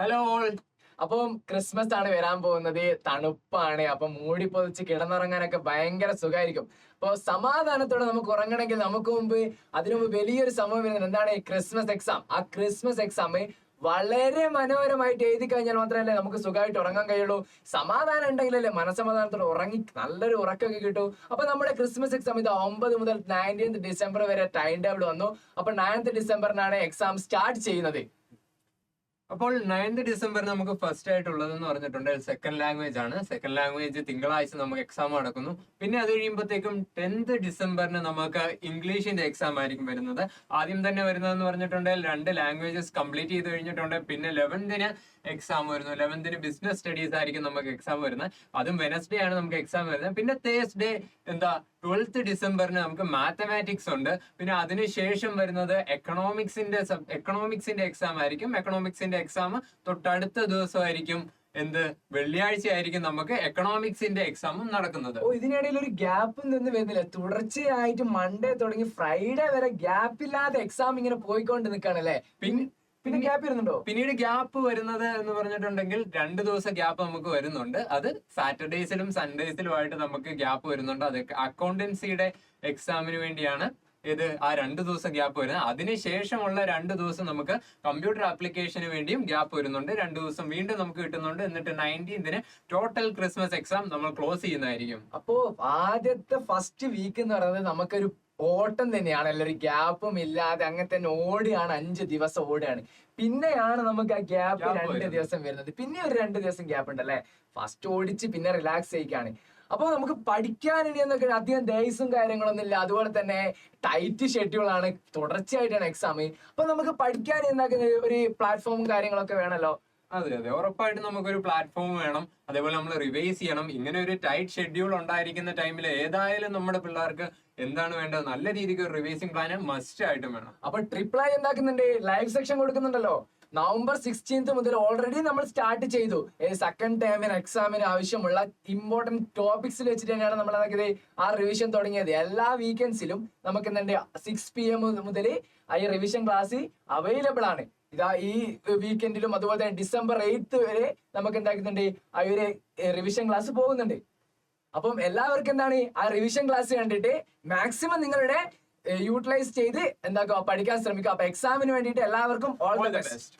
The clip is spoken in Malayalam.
Hello all. അപ്പം ക്രിസ്മസ് ആണ് വരാൻ പോകുന്നത്. തണുപ്പാണ്. അപ്പൊ മൂടി പൊതിച്ച് കിടന്നുറങ്ങാനൊക്കെ ഭയങ്കര സുഖമായിരിക്കും. അപ്പൊ സമാധാനത്തോടെ നമുക്ക് ഉറങ്ങണമെങ്കിൽ അതിനു മുമ്പ് വലിയൊരു സംഭവം വരുന്നത് എന്താണ്? Christmas exam. ആ ക്രിസ്മസ് എക്സാം വളരെ മനോഹരമായിട്ട് എഴുതി കഴിഞ്ഞാൽ മാത്രമല്ലേ നമുക്ക് സുഖമായിട്ട് ഉറങ്ങാൻ കഴിയുള്ളൂ. സമാധാനം ഉണ്ടെങ്കിലല്ലേ മനസ്സമാധാനത്തോടെ ഉറങ്ങി നല്ലൊരു ഉറക്കമൊക്കെ കിട്ടൂ. അപ്പൊ നമ്മുടെ ക്രിസ്മസ് എക്സാം ഇത് 9 മുതൽ 19 ഡിസംബർ വരെ ടൈം ടേബിൾ വന്നു. അപ്പൊ 9 ഡിസംബറിനാണ് എക്സാം സ്റ്റാർട്ട് ചെയ്യുന്നത്. അപ്പോൾ 9th ഡിസംബർ നമുക്ക് ഫസ്റ്റ് ആയിട്ടുള്ളതെന്ന് പറഞ്ഞിട്ടുണ്ട് സെക്കൻഡ് ലാംഗ്വേജ് ആണ്. സെക്കൻഡ് ലാംഗ്വേജ് തിങ്കളാഴ്ച നമുക്ക് എക്സാം നടക്കുന്നു. പിന്നെ അത് കഴിയുമ്പോഴത്തേക്കും 10th ഡിസംബറിന് നമുക്ക് ഇംഗ്ലീഷിന്റെ എക്സാം ആയിരിക്കും വരുന്നത്. ആദ്യം തന്നെ വരുന്നതെന്ന് പറഞ്ഞിട്ടുണ്ടെങ്കിൽ 2 ലാംഗ്വേജസ് കംപ്ലീറ്റ് ചെയ്ത് കഴിഞ്ഞിട്ടുണ്ട്. പിന്നെ 11th എക്സാം വരുന്നു. 11th ബിസിനസ് സ്റ്റഡീസ് ആയിരിക്കും നമുക്ക് എക്സാം വരുന്നത്. അതും വെനസ്ഡേ ആണ് നമുക്ക് എക്സാം വരുന്നത്. പിന്നെ തേഴ്സ്ഡേ 12th ഡിസംബറിന് നമുക്ക് മാത്തമാറ്റിക്സ് ഉണ്ട്. പിന്നെ അതിനുശേഷം വരുന്നത് എക്കണോമിക്സിന്റെ എക്സാം ആയിരിക്കും. എക്കണോമിക്സിന്റെ എക്സാം തൊട്ടടുത്ത ദിവസമായിരിക്കും വെള്ളിയാഴ്ച ആയിരിക്കും നമുക്ക് എക്കണോമിക്സിന്റെ എക്സാമും നടക്കുന്നത്. ഇതിനിടയിൽ ഒരു ഗ്യാപ്പ് നിന്ന് വരുന്നില്ല. തുടർച്ചയായിട്ട് മൺഡേ തുടങ്ങി ഫ്രൈഡേ വരെ ഗ്യാപ്പ് ഇല്ലാതെ എക്സാം ഇങ്ങനെ പോയിക്കൊണ്ട് നിൽക്കുകയാണല്ലേ. പിന്നെ ഗ്യാപ്പ് വരുന്നുണ്ടോ? പിന്നീട് ഗ്യാപ്പ് വരുന്നത് എന്ന് പറഞ്ഞിട്ടുണ്ടെങ്കിൽ 2 ദിവസം ഗ്യാപ്പ് നമുക്ക് വരുന്നുണ്ട്. അത് സാറ്റർഡേസിലും സൺഡേസിലുമായിട്ട് നമുക്ക് ഗ്യാപ്പ് വരുന്നുണ്ട്. അത് അക്കൗണ്ടൻസിയുടെ എക്സാമിന് വേണ്ടിയാണ് ആ 2 ദിവസം ഗ്യാപ്പ് വരുന്നത്. അതിനുശേഷമുള്ള 2 ദിവസം നമുക്ക് കമ്പ്യൂട്ടർ ആപ്ലിക്കേഷന് വേണ്ടിയും ഗ്യാപ്പ് വരുന്നുണ്ട്. 2 ദിവസം വീണ്ടും നമുക്ക് കിട്ടുന്നുണ്ട്. എന്നിട്ട് 19th ടോട്ടൽ ക്രിസ്മസ് എക്സാം നമ്മൾ ക്ലോസ് ചെയ്യുന്നതായിരിക്കും. അപ്പോ ആദ്യത്തെ ഫസ്റ്റ് വീക്ക് എന്ന് പറയുന്നത് നമുക്കൊരു ഓട്ടം തന്നെയാണ്. എല്ലാവരും ഗ്യാപ്പും ഇല്ലാതെ അങ്ങനെ തന്നെ ഓടുകയാണ്. 5 ദിവസം ഓടുകയാണ്. പിന്നെയാണ് നമുക്ക് ആ ഗ്യാപ്പ് 2 ദിവസം വരുന്നത്. പിന്നെ ഒരു 2 ദിവസം ഗ്യാപ്പ് ഉണ്ടല്ലേ. ഫസ്റ്റ് ഓടിച്ച് പിന്നെ റിലാക്സ് ചെയ്യിക്കാണ്. അപ്പൊ നമുക്ക് പഠിക്കാൻ ഇനി എന്നൊക്കെ അധികം ഡേയ്സും കാര്യങ്ങളൊന്നും ഇല്ല. അതുപോലെ തന്നെ ടൈറ്റ് ഷെഡ്യൂൾ ആണ്. തുടർച്ചയായിട്ടാണ് എക്സാം. അപ്പൊ നമുക്ക് പഠിക്കാൻ ഒരു പ്ലാറ്റ്ഫോമും കാര്യങ്ങളൊക്കെ വേണമല്ലോ. അതെ, ഉറപ്പായിട്ടും നമുക്കൊരു പ്ലാറ്റ്ഫോം വേണം. അതേപോലെ നമ്മൾ റിവൈസ് ചെയ്യണം. ഇങ്ങനെ ഒരു ടൈറ്റ് ഷെഡ്യൂൾ ഉണ്ടായിരിക്കുന്ന ടൈമിൽ ഏതായാലും നമ്മുടെ പിള്ളേർക്ക് എന്താണ് വേണ്ടത്? നല്ല രീതിക്ക് ഒരു റിവൈസിംഗ് പ്ലാൻ മസ്റ്റ് ആയിട്ടും വേണം. അപ്പൊ ട്രിപ്പിൾ ആയി എന്താക്കുന്നുണ്ട്? ലൈവ് സെക്ഷൻ കൊടുക്കുന്നുണ്ടല്ലോ. November 16th മുതൽ ഓൾറെഡി നമ്മൾ സ്റ്റാർട്ട് ചെയ്തു. സെക്കൻഡ് ടേമിന് എക്സാമിന് ആവശ്യമുള്ള ഇമ്പോർട്ടന്റ് ടോപ്പിക്സിൽ വെച്ചിട്ട് തന്നെയാണ് നമ്മൾ ആ റിവിഷൻ തുടങ്ങിയത്. എല്ലാ വീക്കെൻഡ്സിലും നമുക്ക് എന്തുണ്ട് 6 PM മുതൽ ഈ റിവിഷൻ ക്ലാസ് അവൈലബിൾ ആണ്. ഈ വീക്കെൻഡിലും അതുപോലെ തന്നെ December 8th വരെ നമുക്ക് എന്താക്കുന്നുണ്ട് ആ ഒരു റിവിഷൻ ക്ലാസ് പോകുന്നുണ്ട്. അപ്പം എല്ലാവർക്കും എന്താണ് ആ റിവിഷൻ ക്ലാസ് കണ്ടിട്ട് മാക്സിമം നിങ്ങളുടെ യൂട്ടിലൈസ് ചെയ്ത് പഠിക്കാൻ ശ്രമിക്കുക. അപ്പൊ എക്സാമിന് വേണ്ടിയിട്ട് എല്ലാവർക്കും ഓൾ ദി ബെസ്റ്റ്.